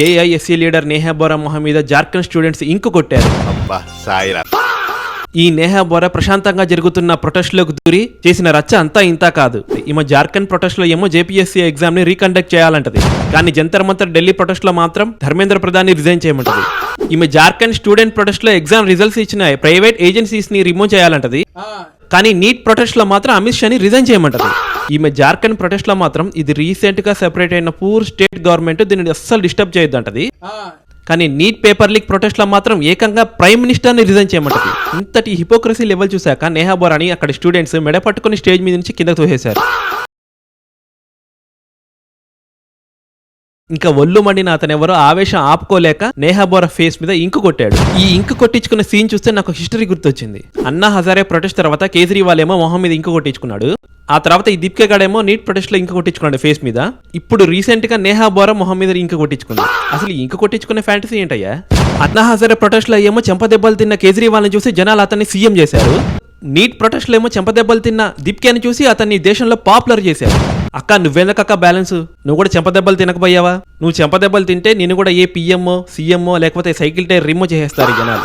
ఏఐఎస్సీ leader Neha Bora మొహం మీద Jharkhand students ink కొట్టారు. ఈ నేహా బోరా ప్రశాంతంగా జరుగుతున్న ప్రొటెస్ట్లోకి దూరి చేసిన రచ్చ అంతా ఇంతా కాదు. ఈమె జార్ఖండ్ ప్రొటెస్ట్ లో ఏమో జేపీఎస్సీ ఎగ్జామ్ ని రీకండక్ట్ చేయాలంటది. కానీ జంతర్ మంతర్ ఢిల్లీ ప్రొటెస్ట్ లో మాత్రం ధర్మేంద్ర ప్రధాన్ ని రిజైన్ చేయమంటది. ఈమె జార్ఖండ్ స్టూడెంట్ ప్రొటెస్ట్ లో ఎగ్జామ్ రిజల్ట్స్ ఇచ్చిన ప్రైవేట్ ఏజెన్సీస్ ని రిమూవ్ చేయాలంటది. కానీ నీట్ ప్రొటెస్ట్ లో మాత్రం అమిత్ షాని రిజైన్ చేయమంటది. ఈమె జార్ఖండ్ ప్రొటెస్ట్ లో మాత్రం ఇది రీసెంట్ గా సెపరేట్ అయిన పూర్ స్టేట్ గవర్నమెంట్ దీన్ని అస్సలు డిస్టర్బ్ చేయొద్దంటది. కానీ నీట్ పేపర్ లీక్ ప్రొటెస్ట్ లో మాత్రం ఏకంగా ప్రైమ్ మినిస్టర్ ని రిజైన్ చేయమంటది. ఇంతటి హిపోక్రసీ లెవెల్ చూశాక నేహా బోరాని అక్కడ స్టూడెంట్స్ మెడ పట్టుకుని స్టేజ్ మీద నుంచి కిందకు తోసేశారు. ఇంకా ఒళ్ళు మండిన అతనెవరో ఆవేశం ఆపుకోలేక నేహా బోరా ఫేస్ మీద ఇంకు కొట్టాడు. ఈ ఇంకు కొట్టించుకున్న సీన్ చూస్తే నాకు హిస్టరీ గుర్తొచ్చింది. అన్నా హజారే ప్రొటెస్ట్ తర్వాత కేజ్రీవాల్ ఏమో మొహం మీద ఇంకు కొట్టించుకున్నాడు. ఆ తర్వాత ఈ దీప్కే గాడేమో నీట్ ప్రొటెస్ట్ లో ఇంకు కొట్టించుకున్నాడు ఫేస్ మీద. ఇప్పుడు రీసెంట్ గా నేహా బోరా మొహం మీద ఇంకు కొట్టించుకుంది. అసలు ఇంకు కొట్టించుకునే ఫ్యాంటసీ ఏంటయ్యా? అన్నా హజారే ప్రొటెస్ట్ లో ఏమో చెంపదెబ్బలు తిన్న కేజ్రీవాల్ ని చూసి జనాలు అతన్ని సీఎం చేశారు. నీట్ ప్రొటెస్ట్ లో ఏమో చెంపదెబ్బలు తిన్న దీప్కేని చూసి అతన్ని దేశంలో పాపులర్ చేశారు. అక్క నువ్వెందుకక్క బ్యాలెన్స్? నువ్వు కూడా చెంపదెబ్బలు తినకపోయావా? నువ్వు చెంపదెబ్బలు తింటే నేను కూడా ఏ పిఎంఓ సీఎంఓ లేకపోతే సైకిల్ టైర్ రిమూవ్ చేసేస్తారు జనాలు.